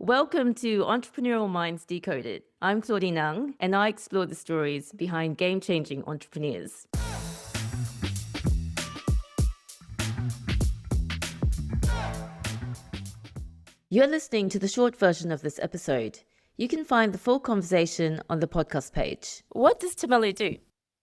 Welcome to Entrepreneurial Minds Decoded. I'm Claudine Ang, and I explore the stories behind game-changing entrepreneurs. You're listening to the short version of this episode. You can find the full conversation on the podcast page. What does Tumelo do?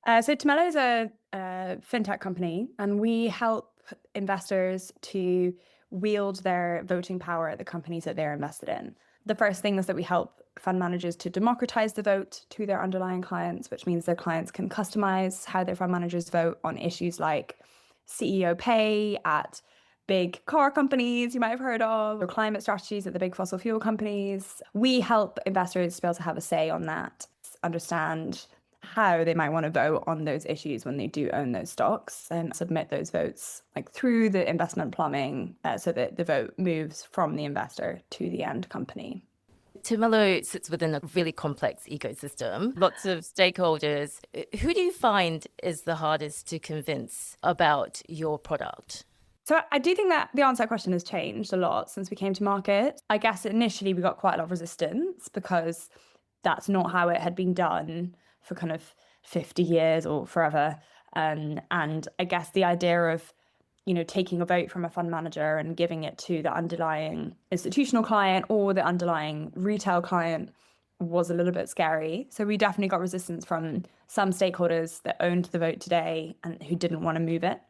So Tumelo is a fintech company, and we help investors to wield their voting power at the companies that they're invested in. The first thing is that we help fund managers to democratize the vote to their underlying clients, which means their clients can customize how their fund managers vote on issues like CEO pay at big car companies you might have heard of, or climate strategies at the big fossil fuel companies. We help investors to be able to have a say on that, understand how they might want to vote on those issues when they do own those stocks, and submit those votes through the investment plumbing so that the vote moves from the investor to the end company. Tumelo sits within a really complex ecosystem, lots of stakeholders. Who do you find is the hardest to convince about your product? So I do think that the answer to that question has changed a lot since we came to market. I guess initially we got quite a lot of resistance because that's not how it had been done for kind of 50 years or forever. And I guess the idea of, taking a vote from a fund manager and giving it to the underlying institutional client or the underlying retail client was a little bit scary. So we definitely got resistance from some stakeholders that owned the vote today and who didn't want to move it.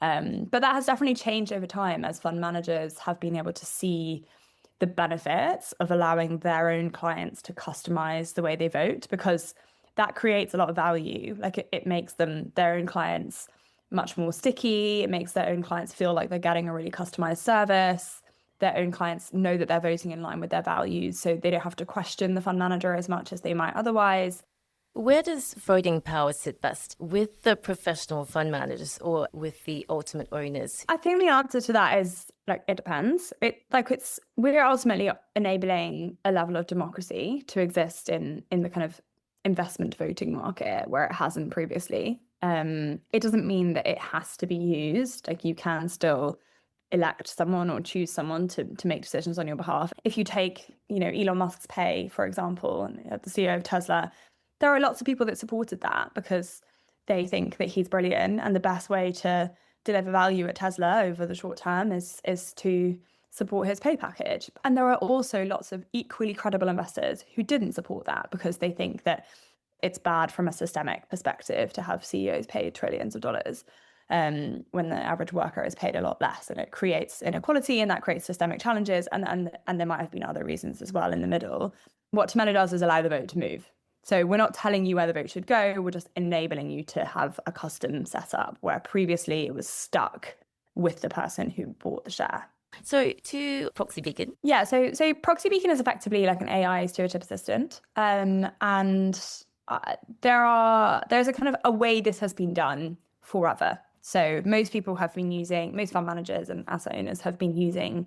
But that has definitely changed over time as fund managers have been able to see the benefits of allowing their own clients to customize the way they vote, because that creates a lot of value. It makes their own clients much more sticky. It makes their own clients feel like they're getting a really customized service. Their own clients know that they're voting in line with their values, so they don't have to question the fund manager as much as they might otherwise. Where does voting power sit best? With the professional fund managers or with the ultimate owners? I think the answer to that is it depends. We're ultimately enabling a level of democracy to exist in the kind of investment voting market where it hasn't previously. It doesn't mean that it has to be used. You can still elect someone or choose someone to make decisions on your behalf. If you take, Elon Musk's pay, for example, and the CEO of Tesla, there are lots of people that supported that because they think that he's brilliant, and the best way to deliver value at Tesla over the short term is to support his pay package. And there are also lots of equally credible investors who didn't support that because they think that it's bad from a systemic perspective to have CEOs paid trillions of dollars when the average worker is paid a lot less, and it creates inequality and that creates systemic challenges. And there might have been other reasons as well in the middle. What Tumelo does is allow the vote to move. So we're not telling you where the vote should go. We're just enabling you to have a custom setup where previously it was stuck with the person who bought the share. So to Proxy Beacon. Yeah, so Proxy Beacon is effectively like an AI stewardship assistant. And there's a kind of a way this has been done forever. So most fund managers and asset owners have been using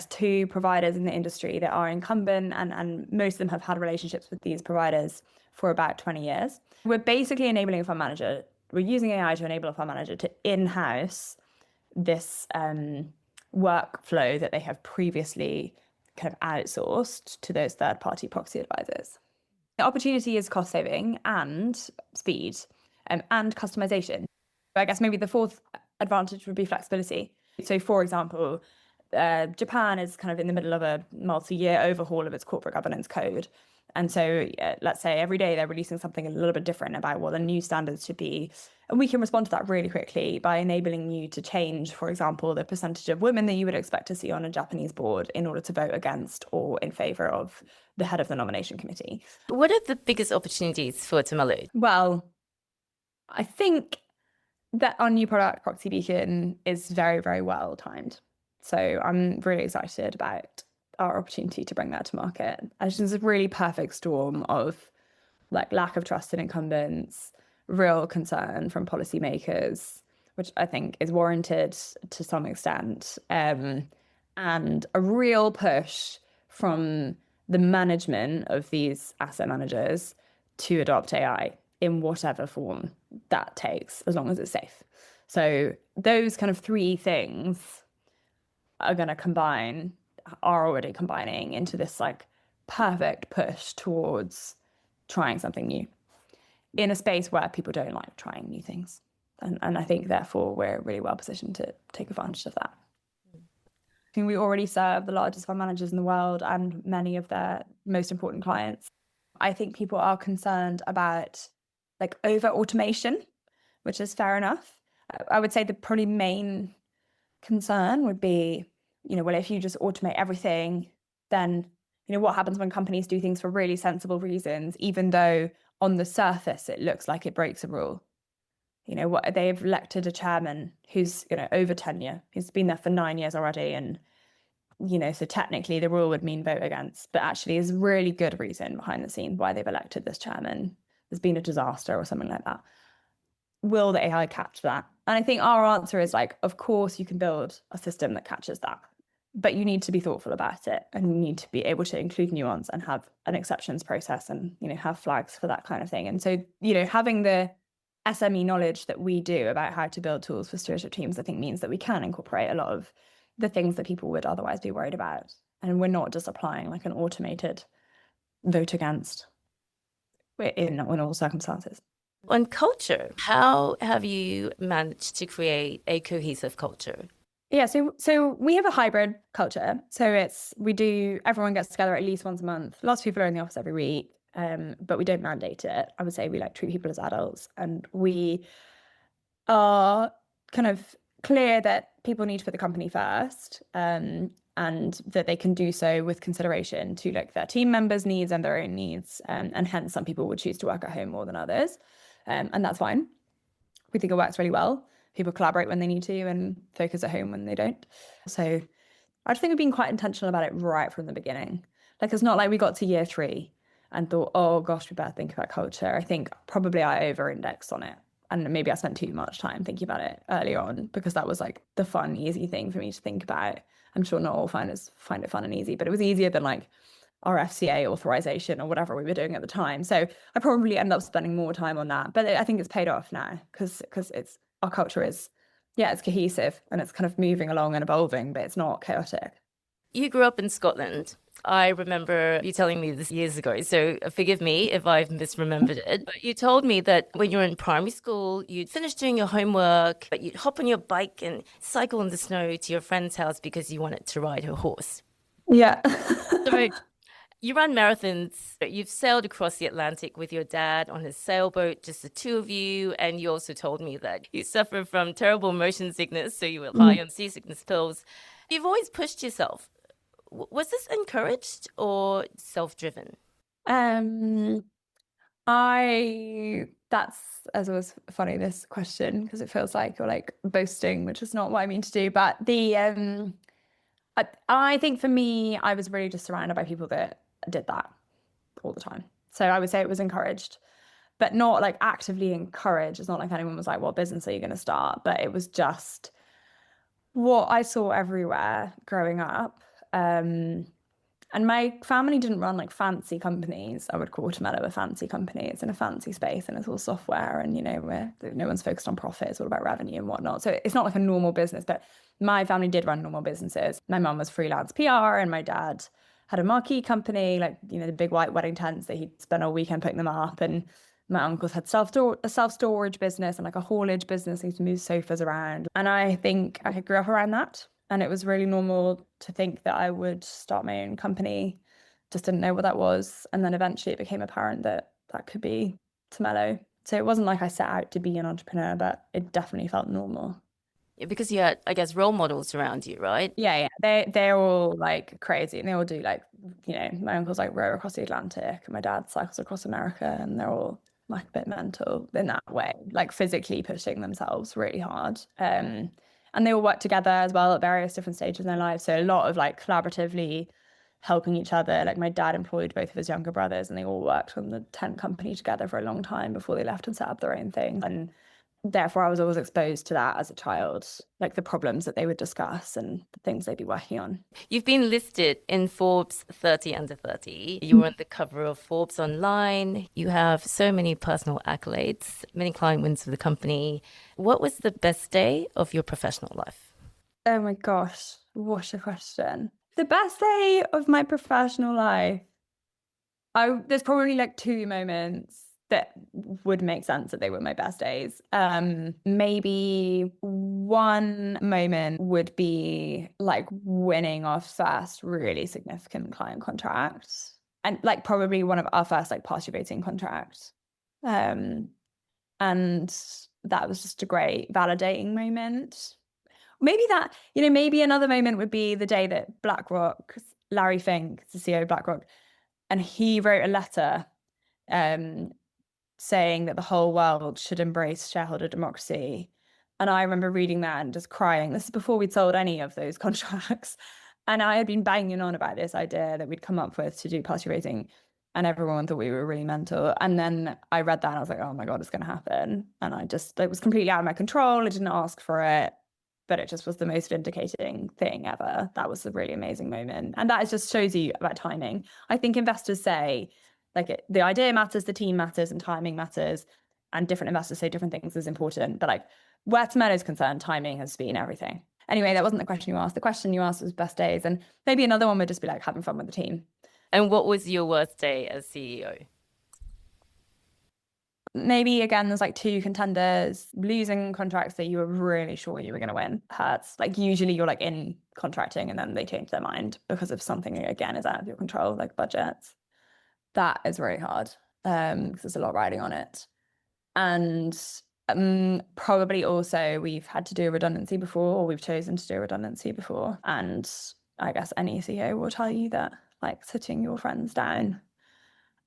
two providers in the industry that are incumbent, and most of them have had relationships with these providers for about 20 years. We're basically enabling a fund manager. We're using AI to enable a fund manager to in-house this workflow that they have previously kind of outsourced to those third-party proxy advisors. The opportunity is cost saving and speed and customization. I guess maybe the fourth advantage would be flexibility. So, for example, Japan is kind of in the middle of a multi-year overhaul of its corporate governance code. And so let's say every day they're releasing something a little bit different about what the new standards should be. And we can respond to that really quickly by enabling you to change, for example, the percentage of women that you would expect to see on a Japanese board in order to vote against or in favor of the head of the nomination committee. What are the biggest opportunities for Tumelo? Well, I think that our new product, Proxy Beacon, is very, very well timed. So I'm really excited about our opportunity to bring that to market. I think it's a really perfect storm of lack of trust in incumbents, real concern from policymakers, which I think is warranted to some extent, and a real push from the management of these asset managers to adopt AI in whatever form that takes, as long as it's safe. So those kind of three things are going to combine are already combining into this like perfect push towards trying something new in a space where people don't like trying new things. And I think therefore we're really well positioned to take advantage of that. I think we already serve the largest fund managers in the world and many of their most important clients. I think people are concerned about like over automation, which is fair enough. I would say the probably main concern would be, well, if you just automate everything, then, what happens when companies do things for really sensible reasons, even though on the surface it looks like it breaks a rule? What they've elected a chairman who's, over tenure, who's been there for 9 years already. And, so technically the rule would mean vote against, but actually is really good reason behind the scenes why they've elected this chairman. There's been a disaster or something like that. Will the AI catch that? And I think our answer is like, of course you can build a system that catches that, but you need to be thoughtful about it and you need to be able to include nuance and have an exceptions process and, have flags for that kind of thing. And so, having the SME knowledge that we do about how to build tools for stewardship teams, I think means that we can incorporate a lot of the things that people would otherwise be worried about. And we're not just applying like an automated vote against in all circumstances. On culture, how have you managed to create a cohesive culture? Yeah, so we have a hybrid culture. So everyone gets together at least once a month. Lots of people are in the office every week, but we don't mandate it. I would say we like treat people as adults, and we are kind of clear that people need to put the company first, and that they can do so with consideration to like their team members' needs and their own needs, and hence some people would choose to work at home more than others, and that's fine. We think it works really well. People collaborate when they need to and focus at home when they don't. So I just think we've been quite intentional about it right from the beginning. Like, it's not like we got to year 3 and thought, oh gosh, we better think about culture. I think probably I over-indexed on it. And maybe I spent too much time thinking about it early on because that was like the fun, easy thing for me to think about. I'm sure not all founders find it fun and easy, but it was easier than like our FCA authorization or whatever we were doing at the time. So I probably ended up spending more time on that. But I think it's paid off now because it's our culture is, it's cohesive and it's kind of moving along and evolving, but it's not chaotic. You grew up in Scotland. I remember you telling me this years ago, so forgive me if I've misremembered it. But you told me that when you were in primary school, you'd finish doing your homework, but you'd hop on your bike and cycle in the snow to your friend's house because you wanted to ride her horse. Yeah. So you run marathons. You've sailed across the Atlantic with your dad on his sailboat, just the two of you. And you also told me that you suffer from terrible motion sickness, so you were high on seasickness pills. You've always pushed yourself. Was this encouraged or self-driven? That's as always funny, this question, because it feels like you're like boasting, which is not what I mean to do. But I think for me, I was really just surrounded by people that did that all the time. So I would say it was encouraged, but not like actively encouraged. It's not like anyone was like, what business are you going to start? But it was just what I saw everywhere growing up. And my family didn't run like fancy companies. I would call Tumelo a fancy company. It's in a fancy space and it's all software and, no one's focused on profit. It's all about revenue and whatnot. So it's not like a normal business, but my family did run normal businesses. My mum was freelance PR and my dad had a marquee company, like, the big white wedding tents that he'd spent all weekend putting them up. And my uncles had a self-storage business and like a haulage business. He used to move sofas around. And I think I grew up around that. And it was really normal to think that I would start my own company. Just didn't know what that was. And then eventually it became apparent that that could be Tumelo. So it wasn't like I set out to be an entrepreneur, but it definitely felt normal. Because you had, I guess, role models around you, right? Yeah. They're all like crazy and they all do like, my uncle's like row across the Atlantic and my dad cycles across America and they're all like a bit mental in that way, like physically pushing themselves really hard. And they all work together as well at various different stages in their lives. So a lot of like collaboratively helping each other. Like my dad employed both of his younger brothers and they all worked on the tent company together for a long time before they left and set up their own thing. And therefore I was always exposed to that as a child, like the problems that they would discuss and the things they'd be working on. You've been listed in Forbes 30 under 30. You were on the cover of Forbes Online. You have so many personal accolades, many client wins for the company. What was the best day of your professional life? Oh my gosh, what a question. The best day of my professional life. There's probably like two moments that would make sense that they were my best days. Maybe one moment would be like winning our first really significant client contract, and like probably one of our first like party voting contracts. Um, and that was just a great validating moment. Maybe that, maybe another moment would be the day that BlackRock, Larry Fink, the CEO of BlackRock, and he wrote a letter saying that the whole world should embrace shareholder democracy. And I remember reading that and just crying. This is before we'd sold any of those contracts. And I had been banging on about this idea that we'd come up with to do party raising, and everyone thought we were really mental. And then I read that and I was like, oh my God, it's going to happen. And it was completely out of my control. I didn't ask for it, but it just was the most vindicating thing ever. That was a really amazing moment. And that just shows you about timing. I think investors say, like, the idea matters, the team matters, and timing matters. And different investors say different things is important. But like, where Tumelo is concerned, timing has been everything. Anyway, that wasn't the question you asked. The question you asked was best days. And maybe another one would just be like having fun with the team. And what was your worst day as CEO? Maybe again, there's like two contenders. Losing contracts that you were really sure you were going to win hurts. Like usually you're like in contracting and then they change their mind because of something again is out of your control, like budgets. That is very hard because there's a lot riding on it. And probably also we've had to do a redundancy before, or we've chosen to do a redundancy before. And I guess any CEO will tell you that like sitting your friends down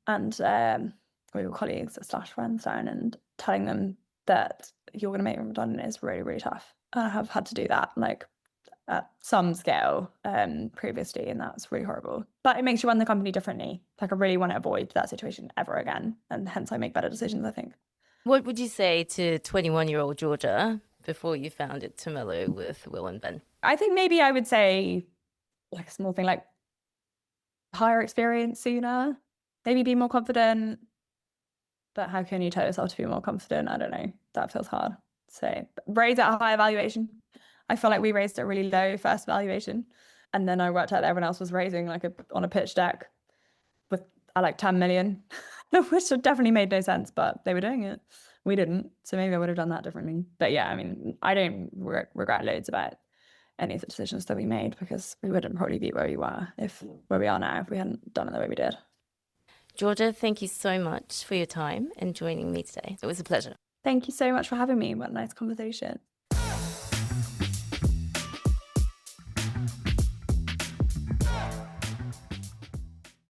and or your colleagues / friends down and telling them that you're going to make them redundant is really, really tough. I have had to do that like at some scale previously, and that's really horrible. But it makes you run the company differently. Like I really want to avoid that situation ever again, and hence I make better decisions, I think. What would you say to 21-year-old Georgia before you founded Tumelo with Will and Ben? I think maybe I would say like a small thing like higher experience sooner, maybe be more confident. But how can you tell yourself to be more confident? I don't know. That feels hard. So raise at a higher valuation. I feel like we raised a really low first valuation. And then I worked out that everyone else was raising like on a pitch deck with like 10 million, which definitely made no sense, but they were doing it. We didn't. So maybe I would have done that differently. But yeah, I mean, I don't regret loads about any of the decisions that we made because we wouldn't probably be where we are now if we hadn't done it the way we did. Georgia, thank you so much for your time and joining me today. It was a pleasure. Thank you so much for having me. What a nice conversation.